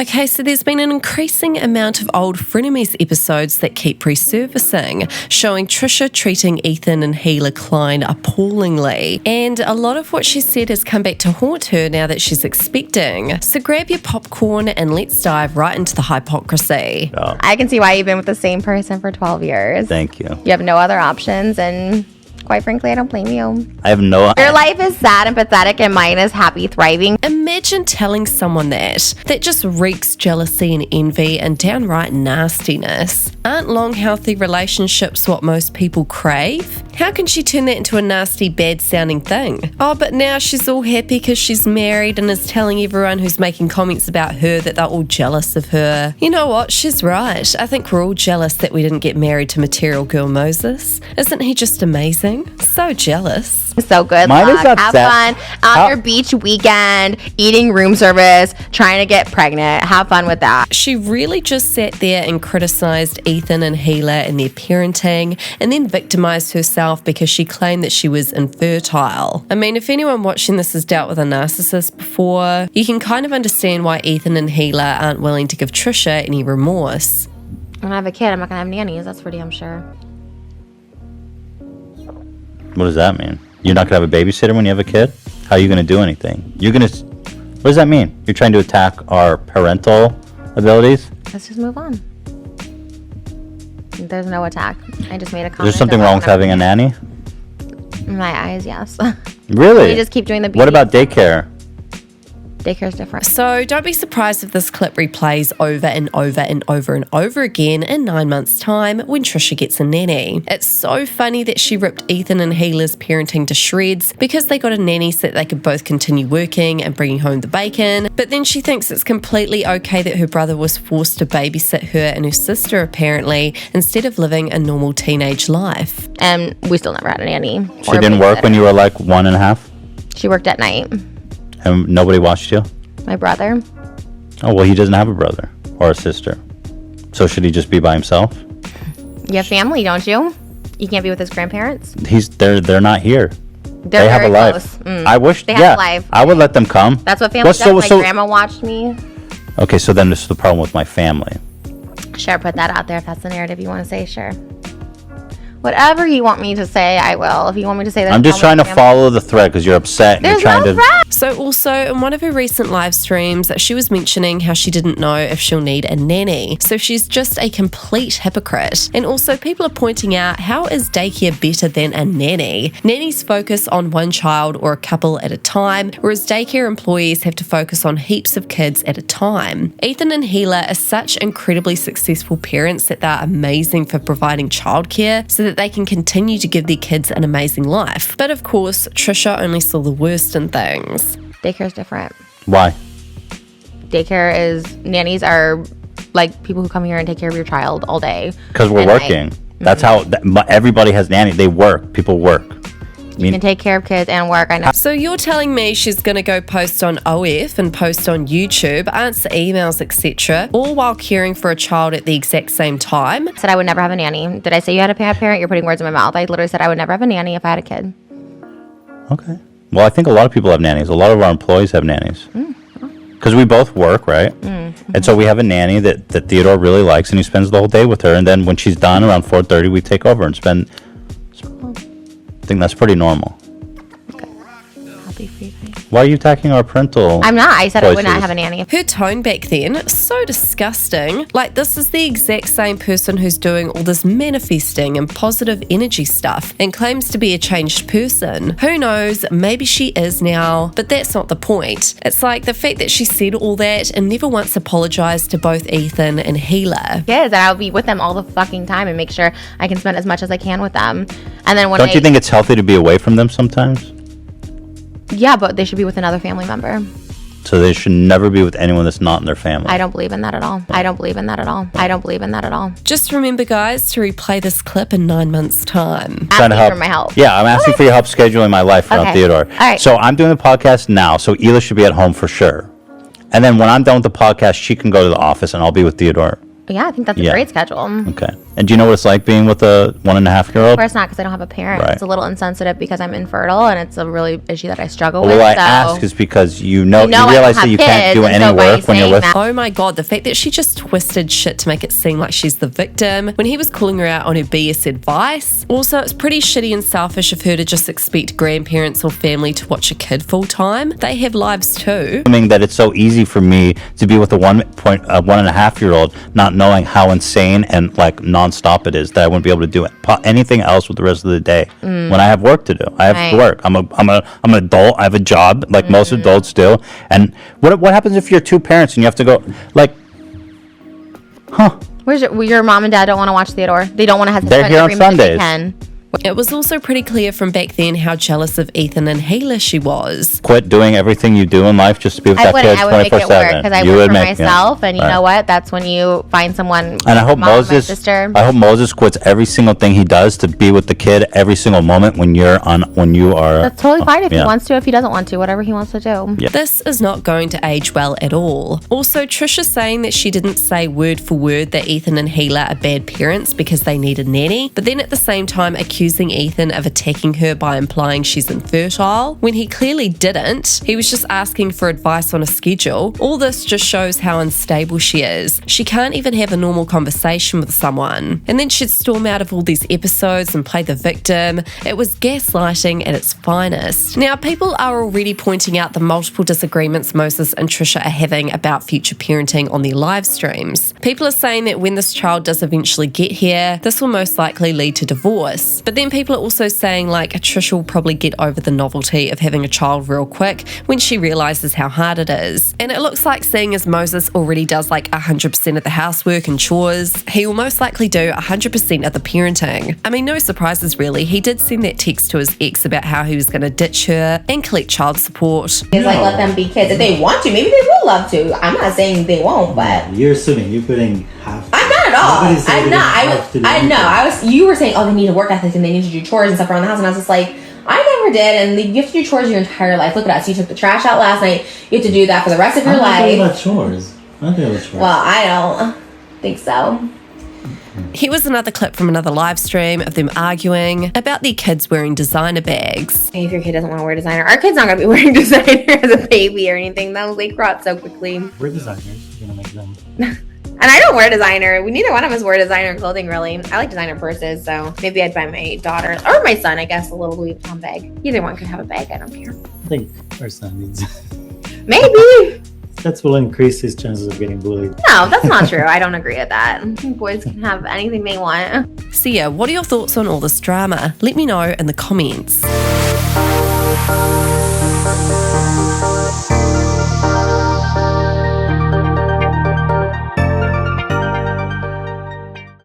Okay, so there's been an increasing amount of old Frenemies episodes that keep resurfacing, showing Trisha treating Ethan and Gila Klein appallingly. And a lot of what she said has come back to haunt her now that she's expecting. So grab your popcorn and let's dive right into the hypocrisy. Oh. I can see why you've been with the same person for 12 years. Thank you. You have no other options, and quite frankly, I don't blame you. I have no... Your life is sad and pathetic, and mine is happy, thriving. Imagine telling someone that just reeks jealousy and envy and downright nastiness. Aren't long, healthy relationships what most people crave? How can she turn that into a nasty, bad-sounding thing? Oh, but now she's all happy because she's married and is telling everyone who's making comments about her that they're all jealous of her. You know what? She's right. I think we're all jealous that we didn't get married to Material Girl Moses. Isn't he just amazing? So jealous. So good Mine luck. is not Have that- fun on your beach weekend, eating room service, trying to get pregnant. Have fun with that. She really just sat there and criticised Ethan and Gila and their parenting, and then victimised herself because she claimed that she was infertile. I mean, if anyone watching this has dealt with a narcissist before, you can kind of understand why Ethan and Gila aren't willing to give Trisha any remorse. When I have a kid, I'm not going to have nannies. That's for damn sure. What does that mean? You're not going to have a babysitter when you have a kid? How are you going to do anything? You're going to... What does that mean? You're trying to attack our parental abilities? Let's just move on. There's no attack. I just made a comment. There's something wrong with having a nanny? In my eyes, yes. Really? You just keep doing the beauty. What about daycare? Daycare's different. So don't be surprised if this clip replays over and over and over and over again in 9 months' time when Trisha gets a nanny. It's so funny that she ripped Ethan and Gila's parenting to shreds because they got a nanny so that they could both continue working and bringing home the bacon, but then she thinks it's completely okay that her brother was forced to babysit her and her sister apparently, instead of living a normal teenage life. And we still never had a nanny. She didn't work when you were like 1.5? She worked at night. And nobody watched you? My brother. Oh, well, he doesn't have a brother or a sister. So should he just be by himself? You have family, don't you? You can't be with his grandparents? They're not here. They're They have a very life. close. I wish, They have yeah, a life. I would let them come. That's what family does. So- My grandma watched me. Okay, so then this is the problem with my family. Sure, put that out there if that's the narrative you want to say, sure. Whatever you want me to say, I will. If you want me to say that, I'm just trying to follow the thread because you're upset and There's you're trying no to... threat. So also, in one of her recent live streams, she was mentioning how she didn't know if she'll need a nanny. So she's just a complete hypocrite. And also, people are pointing out, how is daycare better than a nanny? Nannies focus on one child or a couple at a time, whereas daycare employees have to focus on heaps of kids at a time. Ethan and Gila are such incredibly successful parents that they're amazing for providing childcare so that they can continue to give their kids an amazing life. But of course, Trisha only saw the worst in things. Daycare is different. Why? Daycare is, nannies are like people who come here and take care of your child all day. Because we're and working. night. That's how... everybody has nanny. They work. People work. You can take care of kids and work. I know. So you're telling me she's going to go post on OF and post on YouTube, answer emails, etc., all while caring for a child at the exact same time? I said I would never have a nanny. Did I say you had a parent? You're putting words in my mouth. I literally said I would never have a nanny if I had a kid. Okay. Well, I think a lot of people have nannies. A lot of our employees have nannies. Because we both work, right? And so we have a nanny that Theodore really likes, and he spends the whole day with her. And then when she's done around 4:30, we take over and spend... I think that's pretty normal. Okay. Happy free time. Why are you attacking our parental I'm not. I said I would not choices? have a nanny. Her tone back then, so disgusting. Like, this is the exact same person who's doing all this manifesting and positive energy stuff and claims to be a changed person. Who knows, maybe she is now, but that's not the point. It's like the fact that she said all that and never once apologized to both Ethan and Gila. Kids, and I'll be with them all the fucking time and make sure I can spend as much as I can with them. And then when Don't you think it's healthy to be away from them sometimes? Yeah, but they should be with another family member. So they should never be with anyone that's not in their family. I don't believe in that at all. I don't believe in that at all. I don't believe in that at all. Just remember, guys, to replay this clip in 9 months' time. Trying to Asking help. for my help. Yeah, I'm asking for your help scheduling my life around Okay. Theodore. All right. So I'm doing the podcast now, so Hila should be at home for sure. And then when I'm done with the podcast, she can go to the office and I'll be with Theodore. Yeah, I think that's a Yeah. great schedule. Okay. And do you know what it's like being with a 1.5-year-old? Of course not, because I don't have a parent. Right. It's a little insensitive because I'm infertile, and it's a really issue that I struggle with. Well, I so. ask is because you I realize don't that you have can't do kids, and any so by work when you're saying with. that- Oh my God, the fact that she just twisted shit to make it seem like she's the victim when he was calling her out on her BS advice. Also, it's pretty shitty and selfish of her to just expect grandparents or family to watch a kid full time. They have lives too. Assuming that it's so easy for me to be with a 1.5-year-old, not knowing how insane and like nonstop it is, that I wouldn't be able to do anything else with the rest of the day when I have work to do. I have to work. I'm an adult. I have a job like most adults do. And what happens if you're two parents and you have to go like, Where's your mom and dad don't want to watch Theodore? They don't want to have to They're spend here every on minute they Sundays. can. It was also pretty clear from back then how jealous of Ethan and Healer she was. quit doing everything you do in life just to be with that kid I would make it 24/7. work because I work for myself, and you know what? That's when you find someone. And I hope mom, my Moses, sister. I hope Moses quits every single thing he does to be with the kid every single moment when you are. That's totally fine if he wants to. If he doesn't want to, whatever he wants to do. Yeah. This is not going to age well at all. Also, Trisha saying that she didn't say word for word that Ethan and Healer are bad parents because they need a nanny, but then at the same time accusing Ethan of attacking her by implying she's infertile, when he clearly didn't. He was just asking for advice on a schedule. All this just shows how unstable she is. She can't even have a normal conversation with someone. And then she'd storm out of all these episodes and play the victim. It was gaslighting at its finest. Now, people are already pointing out the multiple disagreements Moses and Trisha are having about future parenting on their live streams. People are saying that when this child does eventually get here, this will most likely lead to divorce. But then people are also saying like Trisha will probably get over the novelty of having a child real quick when she realizes how hard it is. And it looks like, seeing as Moses already does like 100% of the housework and chores, he will most likely do 100% of the parenting. I mean, no surprises really. He did send that text to his ex about how he was going to ditch her and collect child support. It's like, let them be kids. If they want to, maybe they will love to. I'm not saying they won't, but You're assuming you're putting half. I'm not at all. Nobody's saying I'm they not. have to do I know. anything. You were saying, oh, they need a work ethic and they need to do chores and stuff around the house, and I was just like, I never did. And you have to do chores your entire life. Look at us. You took the trash out last night. You have to do that for the rest of your I'm not talking life. about chores. I'm not talking about chores. Well, I don't think so. Here was another clip from another live stream of them arguing about their kids wearing designer bags. Hey, if your kid doesn't want to wear designer, our kid's not going to be wearing designer as a baby or anything. They grow up so quickly. We're designers. You're gonna make them. And I don't wear designer. Neither one of us wear designer clothing, really. I like designer purses, so maybe I'd buy my daughter or my son, I guess, a little Louis Vuitton bag. Either one could have a bag. I don't care. I think our son needs. Maybe. That will increase his chances of getting bullied. No, that's not true. I don't agree with that. Boys can have anything they want. So yeah, what are your thoughts on all this drama? Let me know in the comments.